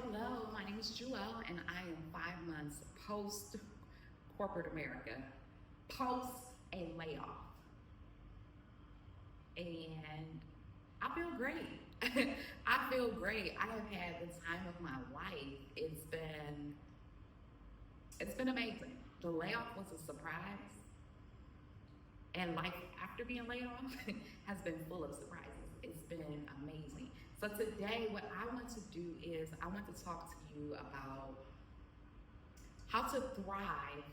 Hello, my name is Jéwell, and I am 5 months post corporate America, post a layoff. And I feel great. I feel great. I have had the time of my life. It's been amazing. The layoff was a surprise, and life after being laid off has been full of surprises. It's been amazing. So today, what I want to do is I want to talk to you about how to thrive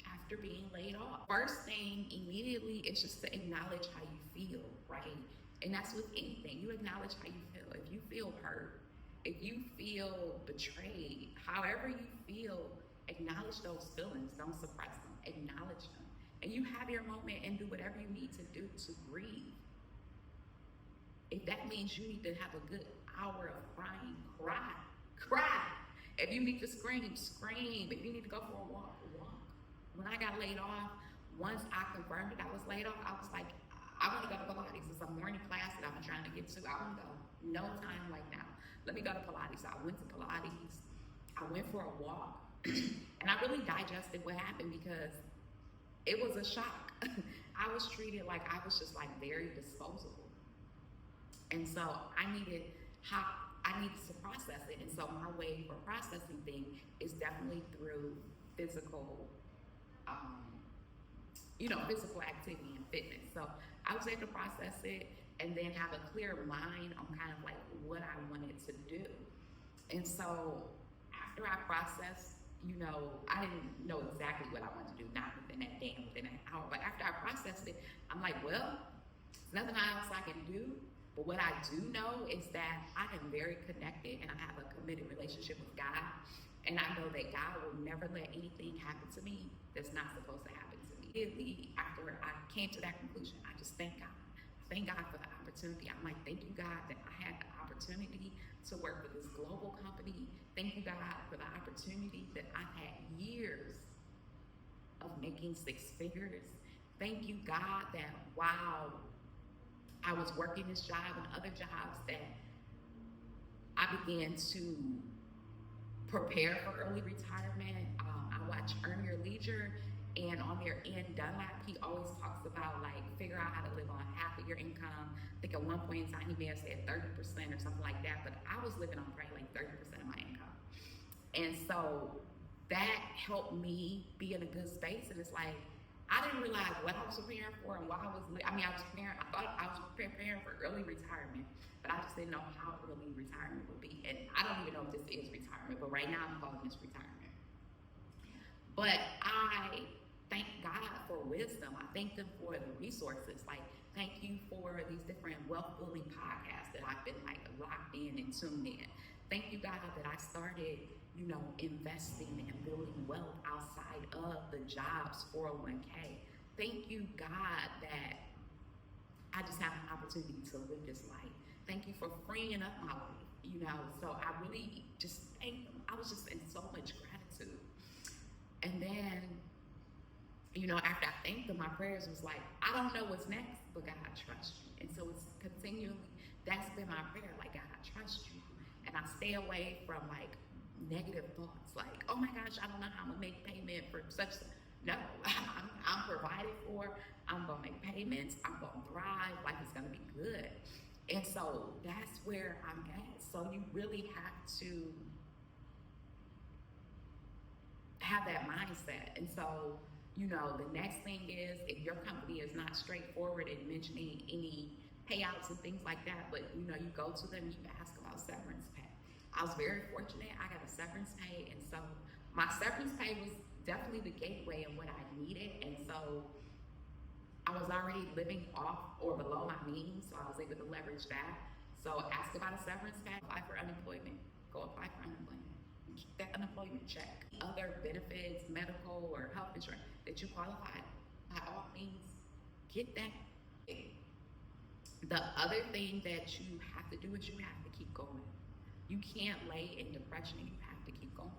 after being laid off. First thing immediately is just to acknowledge how you feel, right? And that's with anything. You acknowledge how you feel. If you feel hurt, if you feel betrayed, however you feel, acknowledge those feelings. Don't suppress them. Acknowledge them. And you have your moment and do whatever you need to do to grieve. If that means you need to have a good hour of crying, cry. If you need to scream, scream. If you need to go for a walk, walk. When I got laid off, once I confirmed that I was laid off, I was like, I want to go to Pilates. It's a morning class that I've been trying to get to. I want to go. No time like now. Let me go to Pilates. So I went to Pilates. I went for a walk. And I really digested what happened because it was a shock. I was treated like I was just like very disposable. And so I needed to process it. And so my way for processing things is definitely through physical activity and fitness. So I was able to process it and then have a clear mind on kind of like what I wanted to do. And so after I processed, I didn't know exactly what I wanted to do, not within that day and within that hour. But after I processed it, I'm like, well, there's nothing else I can do. But what I do know is that I am very connected and I have a committed relationship with God. And I know that God will never let anything happen to me that's not supposed to happen to me. Immediately after I came to that conclusion, I just thank God. Thank God for the opportunity. I'm like, thank you, God, that I had the opportunity to work with this global company. Thank you, God, for the opportunity that I've had years of making six figures. Thank you, God, that while I was working this job and other jobs that I began to prepare for early retirement. I watch Earn Your Leisure, and on their Ian Dunlap, he always talks about like figure out how to live on half of your income. I think at one point in time he may have said 30% or something like that, but I was living on probably like 30% of my income. And so that helped me be in a good space. And it's like, I didn't realize what I was preparing for and why I thought I was preparing for early retirement, but I just didn't know how early retirement would be. And I don't even know if this is retirement, but right now I'm calling this retirement. But I thank God for wisdom. I thank them for the resources. Like, thank you for these different wealth building podcasts that I've been like locked in and tuned in. Thank you, God, that I started investing and building wealth outside of the job's 401k. Thank you, God, that I just have an opportunity to live this life. Thank you for freeing up my life, So I really just thank them. I was just in so much gratitude. And then, after I thanked them, my prayers was like, I don't know what's next, but God, I trust you. And so it's continually, that's been my prayer, like, God, I trust you. And I stay away from like negative thoughts like, oh my gosh, I don't know how I'm gonna make payment for such. No, I'm provided for. I'm gonna make payments. I'm gonna thrive. Life is gonna be good. And so that's where I'm at. So you really have to have that mindset. And so, the next thing is if your company is not straightforward in mentioning any payouts and things like that, but you go to them, you ask about severance pay. I was very fortunate. I got a severance pay, and so my severance pay was definitely the gateway of what I needed. And so I was already living off or below my means, so I was able to leverage that. So ask about a severance pay, apply for unemployment, go apply for unemployment, keep that unemployment check. Other benefits, medical or health insurance that you qualify, by all means, get that. The other thing that you have to do is you have to keep going. You can't lay in depression. You have to keep going.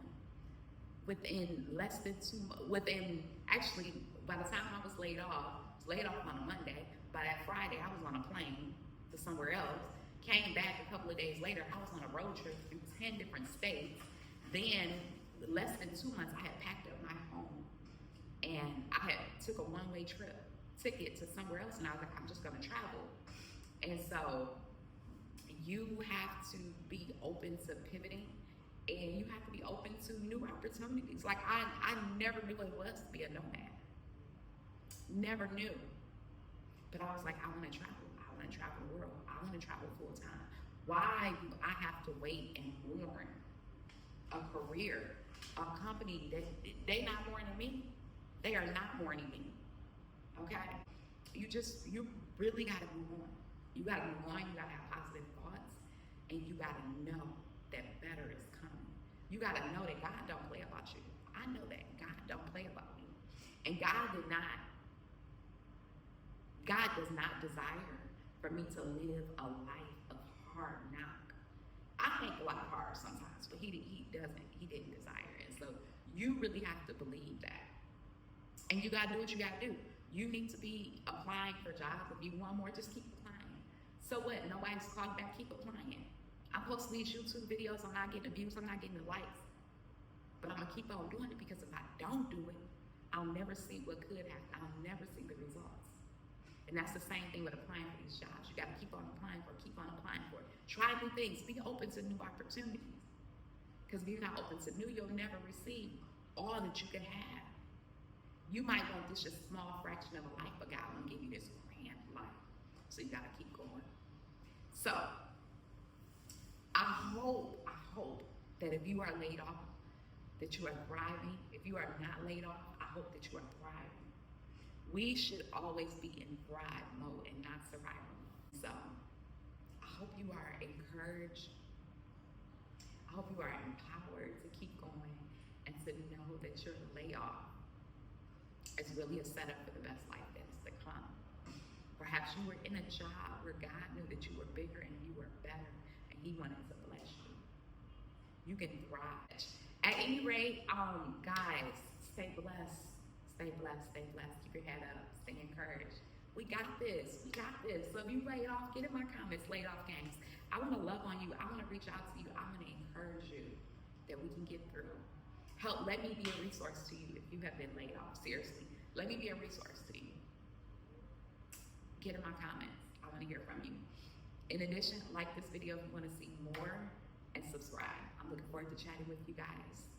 Actually, by the time I was laid off on a Monday. By that Friday, I was on a plane to somewhere else. Came back a couple of days later, I was on a road trip in 10 different states. Then, less than 2 months, I had packed up my home and I had took a one-way ticket to somewhere else, and I was like, I'm just gonna travel. And so you have to be open to pivoting, and you have to be open to new opportunities. Like I never knew what it was to be a nomad. Never knew. But I was like, I wanna travel. I wanna travel the world. I wanna travel full time. Why do I have to wait and mourn a career, a company that they not mourning me? They are not mourning me. Okay? You really gotta move on. You gotta move on, you gotta have positive thoughts, and you gotta know that better is coming. You gotta know that God don't play about you. I know that God don't play about me. And God does not desire for me to live a life of hard knock. I think a lot hard sometimes, but he didn't desire it. So you really have to believe that. And you gotta do what you gotta do. You need to be applying for jobs. If you want more, just keep applying. So what? Nobody's calling back, keep applying. I'm posting these YouTube videos, I'm not getting views, I'm not getting the likes. But I'm gonna keep on doing it, because if I don't do it, I'll never see what could happen. I'll never see the results. And that's the same thing with applying for these jobs. You gotta keep on applying for it, keep on applying for it. Try new things, be open to new opportunities. Because if you're not open to new, you'll never receive all that you can have. You might want this just small fraction of a life, but God will give you this grand life. So you gotta keep going. So I hope that if you are laid off, that you are thriving. If you are not laid off, I hope that you are thriving. We should always be in thrive mode and not survival. So I hope you are encouraged. I hope you are empowered to keep going and to know that your layoff is really a setup for the best life that is to come. Perhaps you were in a job where God knew that you were bigger and you were better, and He wanted to bless you. You can thrive. At any rate, guys, stay blessed. Stay blessed, stay blessed. Keep your head up, stay encouraged. We got this, we got this. So if you laid off, get in my comments, laid off gangs. I wanna love on you, I wanna reach out to you, I wanna encourage you that we can get through. Let me be a resource to you if you have been laid off, seriously. Let me be a resource to you. Get in my comments, I wanna hear from you. In addition, like this video if you wanna see more, and subscribe. I'm looking forward to chatting with you guys.